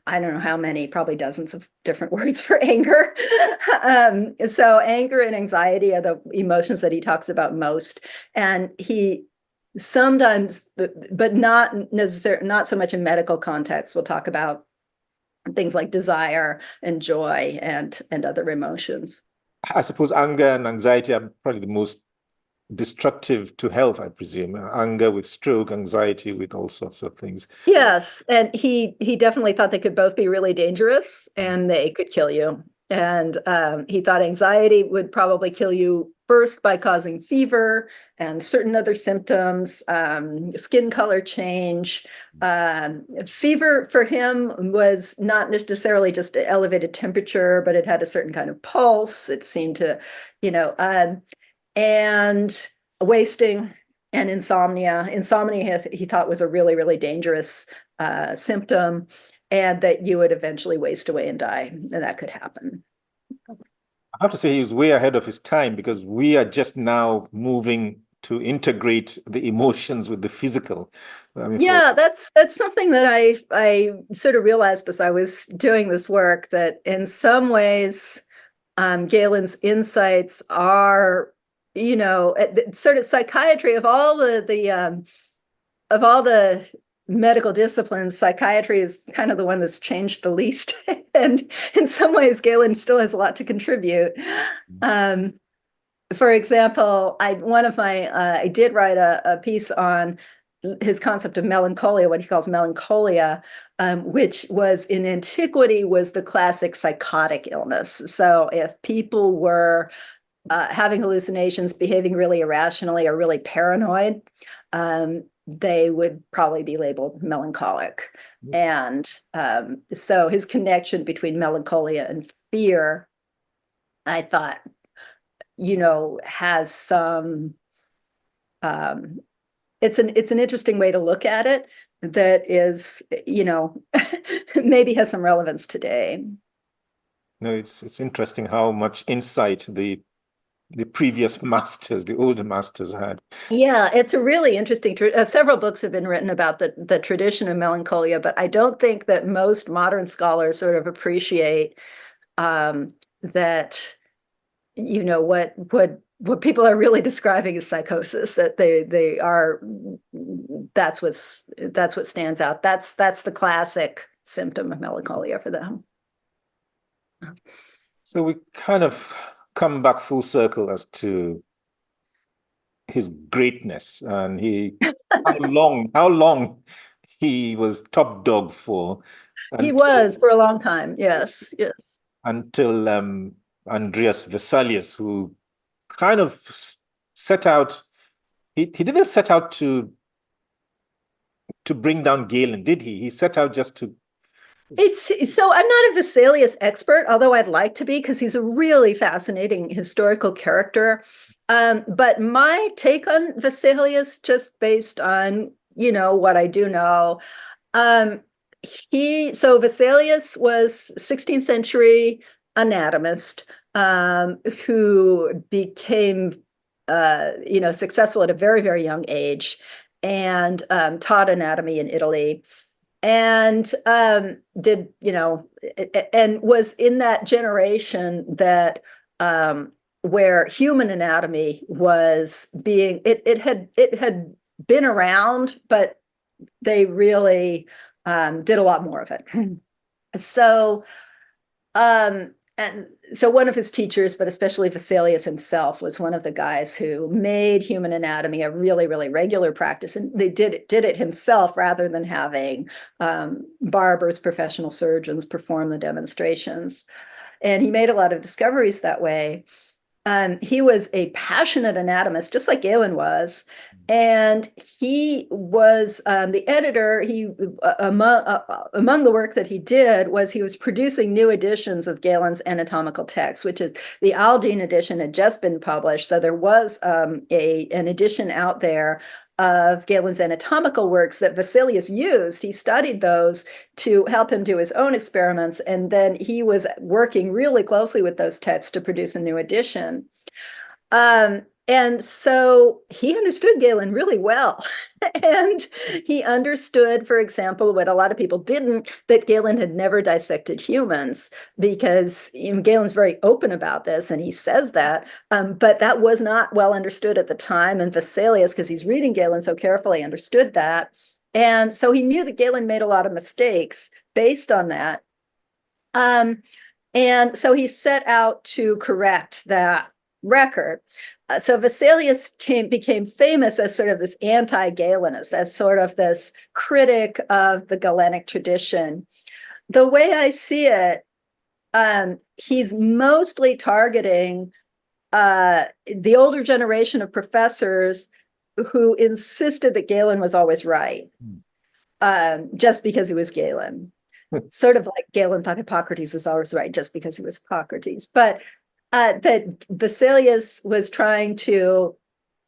I don't know how many, probably dozens of different words for anger. So anger and anxiety are the emotions that he talks about most. And he sometimes, but not necessarily, not so much in medical context, we'll talk about things like desire and joy and other emotions. I suppose anger and anxiety are probably the most destructive to health, I presume. Anger with stroke, anxiety with all sorts of things. Yes, and he definitely thought they could both be really dangerous and they could kill you. And he thought anxiety would probably kill you first by causing fever and certain other symptoms, skin color change. Fever for him was not necessarily just elevated temperature, but it had a certain kind of pulse. It seemed to, and wasting and insomnia. Insomnia he thought was a really, really dangerous symptom, and that you would eventually waste away and die, and that could happen. I have to say he was way ahead of his time because we are just now moving to integrate the emotions with the physical. I mean, for Yeah, that's something that I sort of realized as I was doing this work, that in some ways Galen's insights are, sort of psychiatry of all the medical disciplines, psychiatry is kind of the one that's changed the least. And in some ways, Galen still has a lot to contribute. Um, for example, I did write a piece on his concept of melancholia, what he calls melancholia, which was in antiquity was the classic psychotic illness. So if people were having hallucinations, behaving really irrationally or really paranoid, they would probably be labeled melancholic. And so his connection between melancholia and fear, I thought, has some, it's an interesting way to look at it that is, maybe has some relevance today. no, it's interesting how much insight the previous masters, the older masters had. Yeah, it's a really interesting. Several books have been written about the tradition of melancholia, but I don't think that most modern scholars sort of appreciate that. What people are really describing as psychosis. That they are. That's what stands out. That's the classic symptom of melancholia for them. So we kind of come back full circle as to his greatness and how long he was top dog for He until was for a long time. Yes, yes. until Andreas Vesalius, who kind of set out. He didn't set out to bring down Galen, did he? He set out just to. So I'm not a Vesalius expert, although I'd like to be, because he's a really fascinating historical character. But my take on Vesalius, just based on, what I do know, so Vesalius was 16th century anatomist, who became, successful at a very, very young age, and taught anatomy in Italy, and did, and was in that generation that where human anatomy was being, it had been around, but they really did a lot more of it. So and so one of his teachers, but especially Vesalius himself, was one of the guys who made human anatomy a really, really regular practice. And they did it himself rather than having barbers, professional surgeons perform the demonstrations. And he made a lot of discoveries that way. He was a passionate anatomist, just like Galen was. And he was the editor. Among the work that he did was he was producing new editions of Galen's anatomical text, which is the Aldine edition had just been published. So there was an edition out there of Galen's anatomical works that Vesalius used. He studied those to help him do his own experiments. And then he was working really closely with those texts to produce a new edition. And so he understood Galen really well. And he understood, for example, what a lot of people didn't, that Galen had never dissected humans, because Galen's very open about this, and he says that, but that was not well understood at the time. And Vesalius, because he's reading Galen so carefully, understood that. And so he knew that Galen made a lot of mistakes based on that. And so he set out to correct that record. So Vesalius became famous as sort of this anti-Galenist, as sort of this critic of the Galenic tradition. The way I see it, he's mostly targeting the older generation of professors who insisted that Galen was always right, just because he was Galen. Sort of like Galen thought Hippocrates was always right just because he was Hippocrates. But that Vesalius was trying to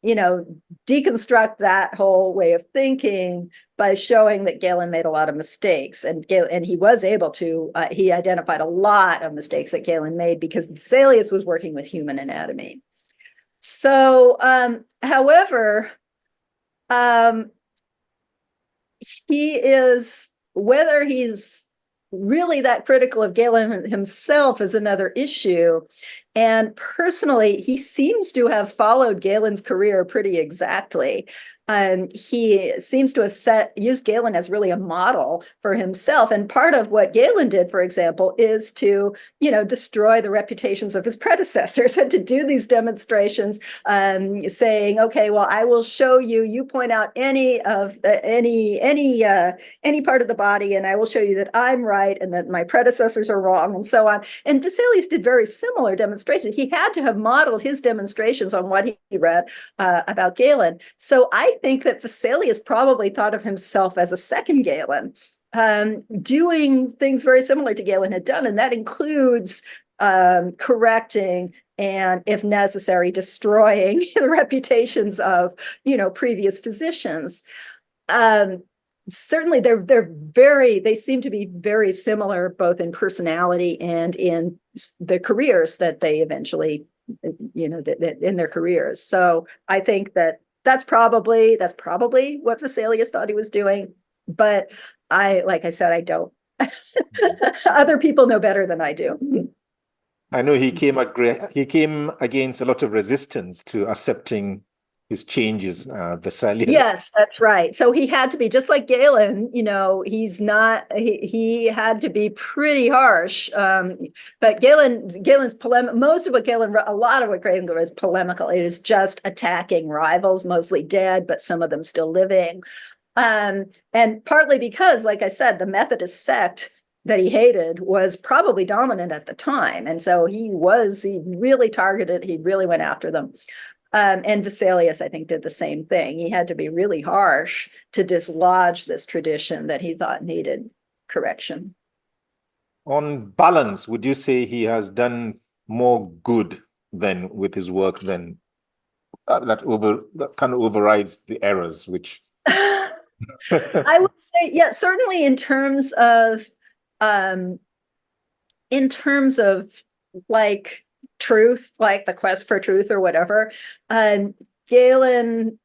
deconstruct that whole way of thinking by showing that Galen made a lot of mistakes, and he was able to. He identified a lot of mistakes that Galen made because Vesalius was working with human anatomy. So, however, whether he's really that critical of Galen himself is another issue. And personally, he seems to have followed Galen's career pretty exactly. He seems to have used Galen as really a model for himself. And part of what Galen did, for example, is to, destroy the reputations of his predecessors and to do these demonstrations, saying, okay, well, I will show you, you point out any part of the body, and I will show you that I'm right and that my predecessors are wrong, and so on. And Vesalius did very similar demonstrations. He had to have modeled his demonstrations on what he read about Galen. So I think that Vesalius probably thought of himself as a second Galen, doing things very similar to Galen had done, and that includes correcting and, if necessary, destroying the reputations of previous physicians. Certainly, they seem to be very similar both in personality and in the careers that they eventually, in their careers. So I think that's probably what Vesalius thought he was doing. But like I said, I don't. Other people know better than I do. I know he came against a lot of resistance to accepting his changes, Vesalius. Yes, that's right. So he had to be just like Galen, he had to be pretty harsh. But Galen's polemic, a lot of what Galen wrote is polemical. It is just attacking rivals, mostly dead, but some of them still living. And partly because, like I said, the Methodist sect that he hated was probably dominant at the time. And so he really targeted, he really went after them. And Vesalius, I think, did the same thing. He had to be really harsh to dislodge this tradition that he thought needed correction. On balance, would you say he has done more good than with his work than that kind of overrides the errors, which I would say, yeah, certainly in terms of like truth, like the quest for truth or whatever. Galen's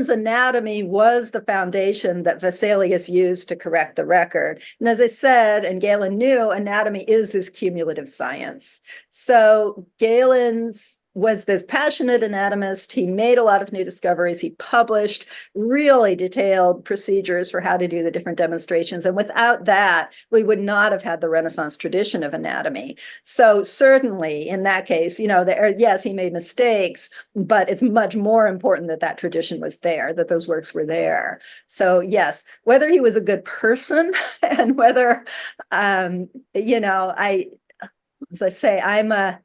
anatomy was the foundation that Vesalius used to correct the record. And as I said, and Galen knew, anatomy is this cumulative science. So Galen's was this passionate anatomist. He made a lot of new discoveries. He published really detailed procedures for how to do the different demonstrations. And without that, we would not have had the Renaissance tradition of anatomy. So certainly in that case, yes, he made mistakes, but it's much more important that that tradition was there, that those works were there. So yes, whether he was a good person and whether, as I say, I'm a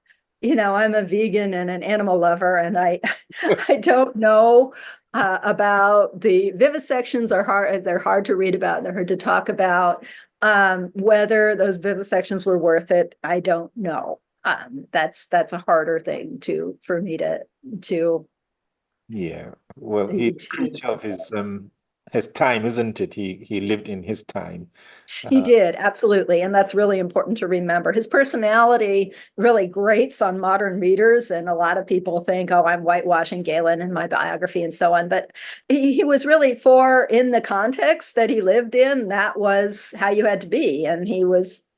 vegan and an animal lover, and I don't know about the vivisections are hard. They're hard to read about. They're hard to talk about. Whether those vivisections were worth it, I don't know. That's a harder thing for me to. Yeah. Well, he's a creature of his time, isn't it? He lived in his time. He did, absolutely. And that's really important to remember. His personality really grates on modern readers. And a lot of people think, oh, I'm whitewashing Galen in my biography and so on. But he was really in the context that he lived in, that was how you had to be. And he was,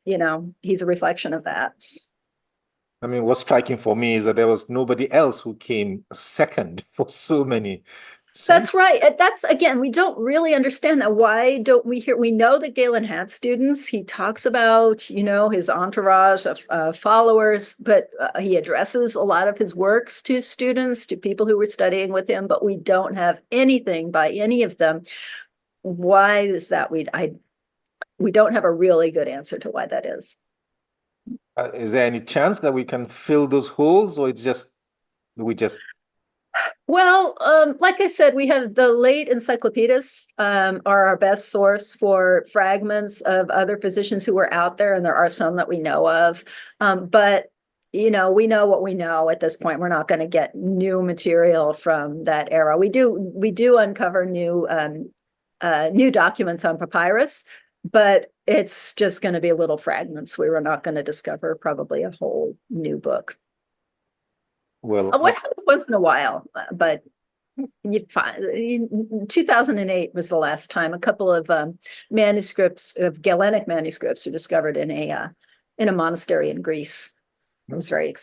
he's a reflection of that. I mean, what's striking for me is that there was nobody else who came second for so many That's right. That's, again, we don't really understand that. Why don't we hear? We know that Galen had students. He talks about, his entourage of followers, but he addresses a lot of his works to students, to people who were studying with him, but we don't have anything by any of them. Why is that? We don't have a really good answer to why that is. Is there any chance that we can fill those holes, or we just Well, like I said, we have the late encyclopedists are our best source for fragments of other physicians who were out there, and there are some that we know of. But we know what we know at this point. We're not going to get new material from that era. We do uncover new documents on papyrus, but it's just going to be little fragments. We were not going to discover probably a whole new book. Well, What happens once in a while, but you'd find 2008 was the last time a couple of manuscripts of Galenic manuscripts were discovered in a monastery in Greece. It was very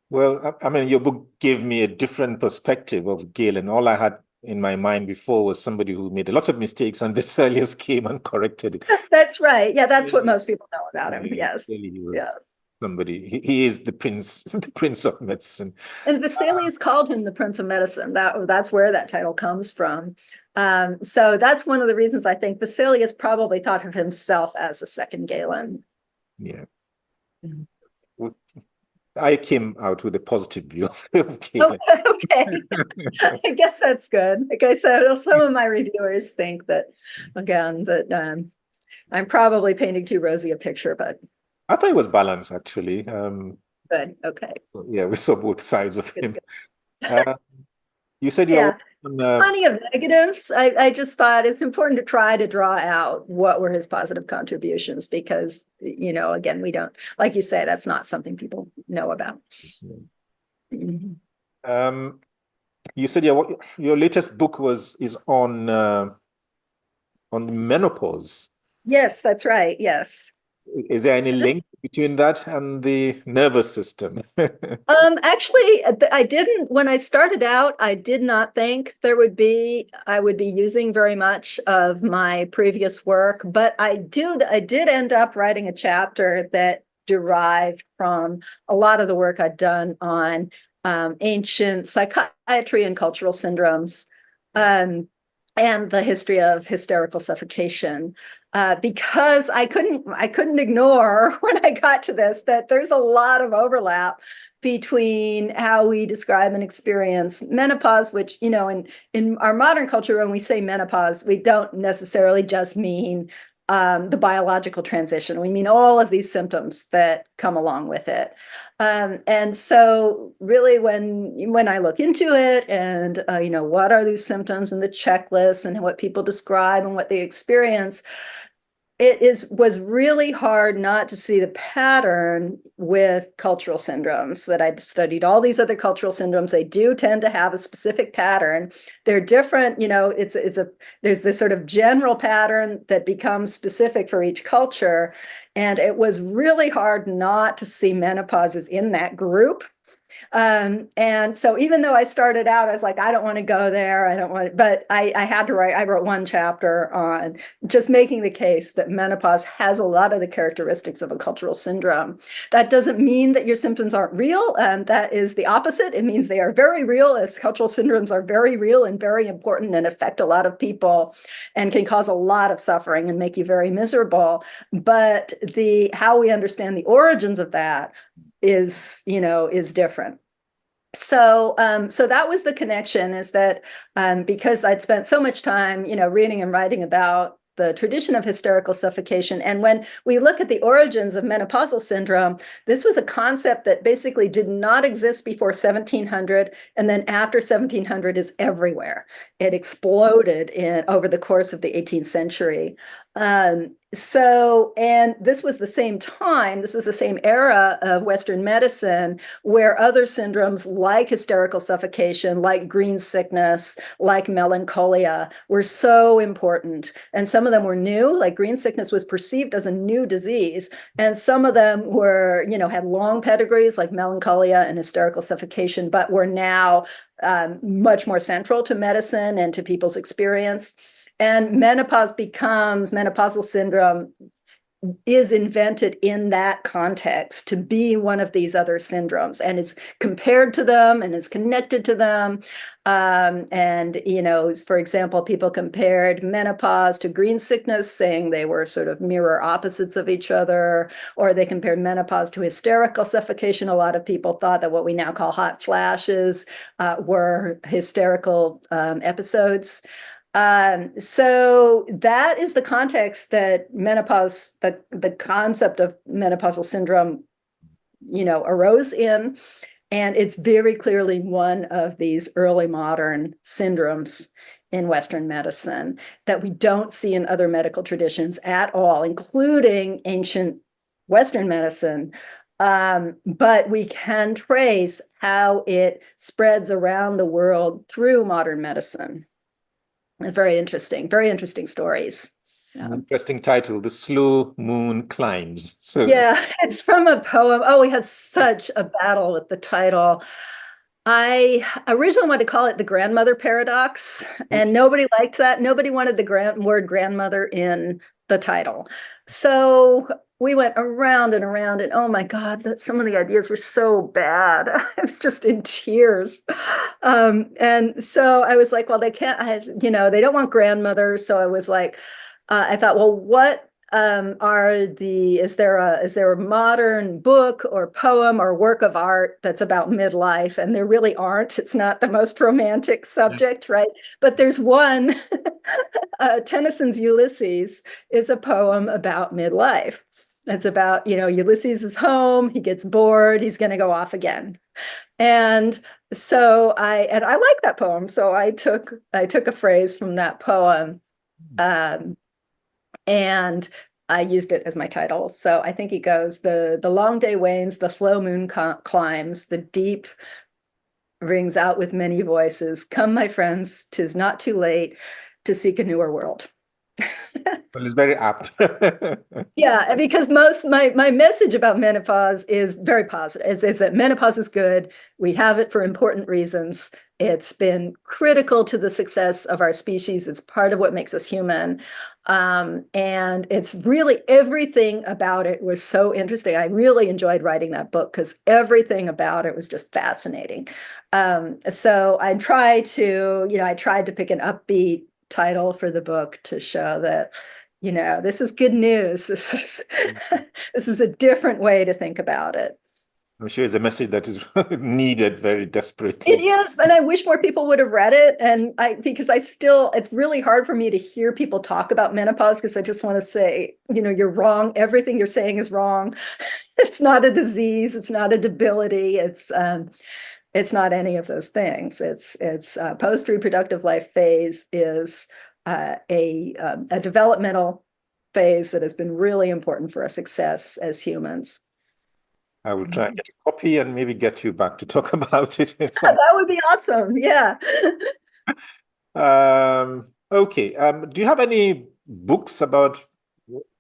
well, I mean, your book gave me a different perspective of Galen. All I had in my mind before was somebody who made a lot of mistakes, and Vesalius came and corrected it. That's right. Yeah, that's what most people know about him. Yes. Clearly he was Yes. somebody. He is the prince, the prince of medicine. And Vesalius called him the Prince of Medicine. That's where that title comes from. So that's one of the reasons I think Vesalius probably thought of himself as a second Galen. Yeah. Mm-hmm. I came out with a positive view of Galen. Okay. I guess that's good. Like I said, some of my reviewers think that, again, that I'm probably painting too rosy a picture, but I thought it was balanced, actually. good. Okay. Yeah, we saw both sides of him. You said Yeah. on, Plenty of negatives. I just thought it's important to try to draw out what were his positive contributions because, again, we don't, like you say, that's not something people know about. Mm-hmm. You said your latest book is on menopause. Yes, that's right. Yes. Is there any link between that and the nervous system? Actually, I didn't, when I started out, I did not think I would be using very much of my previous work, but I did end up writing a chapter that derived from a lot of the work I'd done on ancient psychiatry and cultural syndromes, and the history of hysterical suffocation. Because I couldn't ignore when I got to this that there's a lot of overlap between how we describe and experience menopause, which, in our modern culture, when we say menopause, we don't necessarily just mean the biological transition. We mean all of these symptoms that come along with it. And so really when I look into it and, what are these symptoms and the checklists and what people describe and what they experience, was really hard not to see the pattern with cultural syndromes that I'd studied all these other cultural syndromes. They do tend to have a specific pattern. They're different, there's this sort of general pattern that becomes specific for each culture. And it was really hard not to see menopause as in that group. And so even though I started out, I was like, I don't want to go there. I don't want, but I had to write, I wrote one chapter on just making the case that menopause has a lot of the characteristics of a cultural syndrome. That doesn't mean that your symptoms aren't real. That is the opposite. It means they are very real, as cultural syndromes are very real and very important and affect a lot of people and can cause a lot of suffering and make you very miserable. But how we understand the origins of that is different. So that was the connection, is that because I'd spent so much time, reading and writing about the tradition of hysterical suffocation. And when we look at the origins of menopausal syndrome, this was a concept that basically did not exist before 1700. And then after 1700 is everywhere. It exploded over the course of the 18th century. And this was the same time, this is the same era of Western medicine where other syndromes like hysterical suffocation, like green sickness, like melancholia were so important. And some of them were new, like green sickness was perceived as a new disease. And some of them were, had long pedigrees like melancholia and hysterical suffocation, but were now much more central to medicine and to people's experience. And menopausal syndrome is invented in that context to be one of these other syndromes and is compared to them and is connected to them. For example, people compared menopause to green sickness, saying they were sort of mirror opposites of each other, or they compared menopause to hysterical suffocation. A lot of people thought that what we now call hot flashes were hysterical episodes. So that is the context that menopause, the concept of menopausal syndrome, arose in. And it's very clearly one of these early modern syndromes in Western medicine that we don't see in other medical traditions at all, including ancient Western medicine. But we can trace how it spreads around the world through modern medicine. It's very interesting stories. Interesting title, The Slow Moon Climbs. So Yeah, it's from a poem. Oh, we had such a battle with the title. I originally wanted to call it the grandmother paradox, and nobody liked that. Nobody wanted the word grandmother in the title. So we went around and around, and oh my God, some of the ideas were so bad. I was just in tears. And so I was like, well, they can't, they don't want grandmother. So I was like, I thought, well, what is there a modern book or poem or work of art that's about midlife? And there really aren't. It's not the most romantic subject, right? But there's one. Tennyson's Ulysses is a poem about midlife. It's about, Ulysses is home, he gets bored, he's going to go off again. And so I like that poem. So I took a phrase from that poem, and I used it as my title. So I think it goes, the long day wanes, the slow moon climbs, the deep rings out with many voices. Come, my friends, 'tis not too late to seek a newer world. well, it's very apt. Yeah, because my message about menopause is very positive. Is that menopause is good. We have it for important reasons. It's been critical to the success of our species. It's part of what makes us human. And it's really, everything about it was so interesting. I really enjoyed writing that book because everything about it was just fascinating. So I tried to pick an upbeat title for the book to show that, this is good news. This is a different way to think about it. I'm sure it's a message that is needed very It desperately. is, and I wish more people would have read it. And because it's really hard for me to hear people talk about menopause because I just want to say, you're wrong. Everything you're saying is wrong. It's not a disease. It's not a debility. It's not any of those things. It's post-reproductive life phase is a developmental phase that has been really important for our success as humans. I will try and get a copy and maybe get you back to talk about it. That would be awesome. Yeah. Okay. Do you have any books about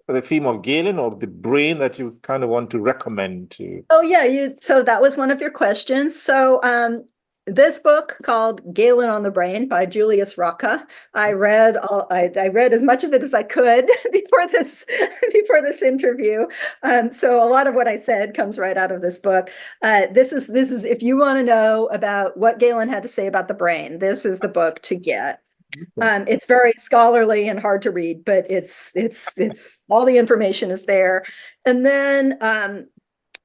the theme of Galen or the brain that you kind of want to recommend to? Oh yeah, so that was one of your questions. So this book called Galen on the Brain by Julius Rocca. I read as much of it as I could before this interview. So a lot of what I said comes right out of this book. This is if you want to know about what Galen had to say about the brain, this is the book to get. It's very scholarly and hard to read, but it's all the information is there. And then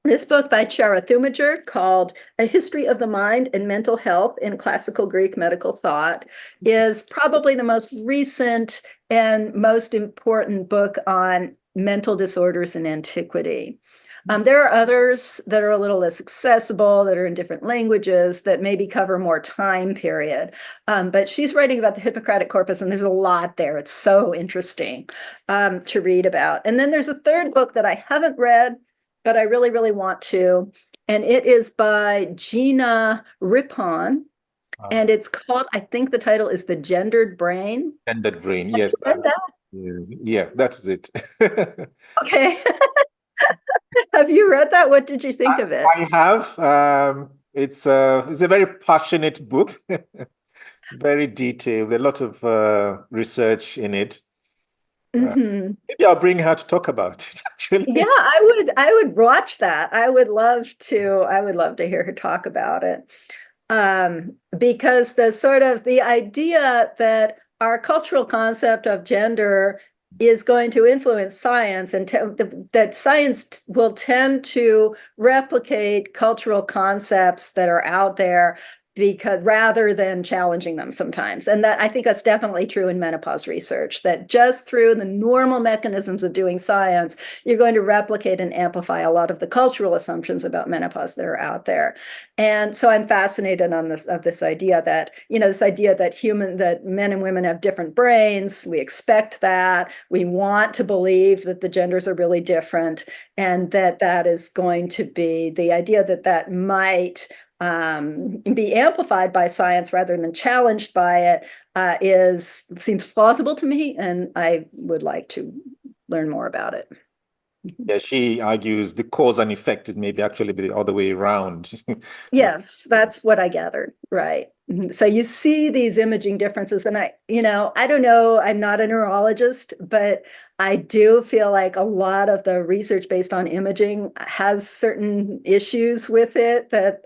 this book by Chara Thumager called A History of the Mind and Mental Health in Classical Greek Medical Thought is probably the most recent and most important book on mental disorders in antiquity. There are others that are a little less accessible, that are in different languages, that maybe cover more time period. But she's writing about the Hippocratic corpus, and there's a lot there. It's so interesting to read about. And then there's a third book that I haven't read, but I really, really want to. And it is by Gina Rippon. And it's called, I think the title is The Gendered Brain. Gendered Brain, Have yes. you read that? Yeah, that's it. Okay. Have you read that? What did you think of it? I have. It's a very passionate book, very detailed, a lot of research in it. Maybe I'll bring her to talk about it, actually. Yeah, I would watch that. I would love to hear her talk about it. Because the idea that our cultural concept of gender is going to influence science, and that science will tend to replicate cultural concepts that are out there because rather than challenging them sometimes. And that I think that's definitely true in menopause research, that just through the normal mechanisms of doing science, you're going to replicate and amplify a lot of the cultural assumptions about menopause that are out there. And so I'm fascinated on this idea that, this idea that men and women have different brains. We expect that. We want to believe that the genders are really different, and that is going to be the idea that might be amplified by science rather than challenged by it seems plausible to me, and I would like to learn more about it. Yeah, she argues the cause and effect is maybe actually the other way around. Yes, that's what I gathered. Right. So you see these imaging differences, and I don't know, I'm not a neurologist, but I do feel like a lot of the research based on imaging has certain issues with it that,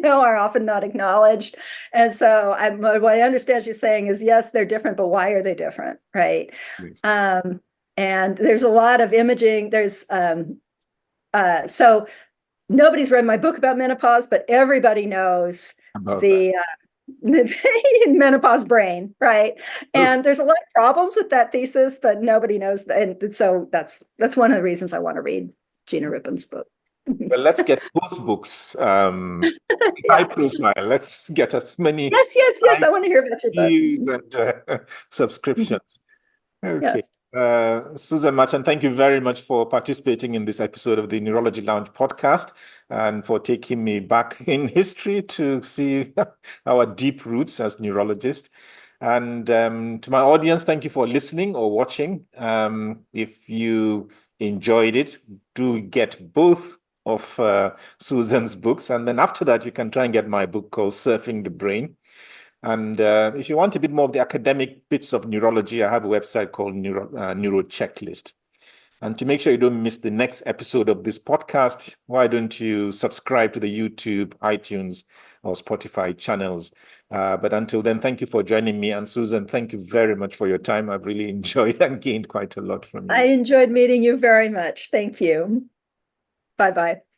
are often not acknowledged. And so what I understand you saying is, yes, they're different, but why are they different? Right. Yes. And there's a lot of imaging. So nobody's read my book about menopause, but everybody knows About that. the menopause brain, right? And there's a lot of problems with that thesis, but nobody knows that. And so that's one of the reasons I want to read Gina Rippon's book. Well, let's get both books high Yeah. profile. Let's get as many Yes. I want to likes, hear about your book. views, and subscriptions. Yeah. Okay. Susan Mattern, thank you very much for participating in this episode of the Neurology Lounge podcast and for taking me back in history to see our deep roots as neurologists. And to my audience, thank you for listening or watching. If you enjoyed it, do get both of Susan's books. And then after that, you can try and get my book called Surfing the Brain. And if you want a bit more of the academic bits of neurology, I have a website called Neuro Checklist. And to make sure you don't miss the next episode of this podcast, why don't you subscribe to the YouTube, iTunes, or Spotify channels? But until then, thank you for joining me. And Susan, thank you very much for your time. I've really enjoyed and gained quite a lot from you. I enjoyed meeting you very much. Thank you. Bye-bye.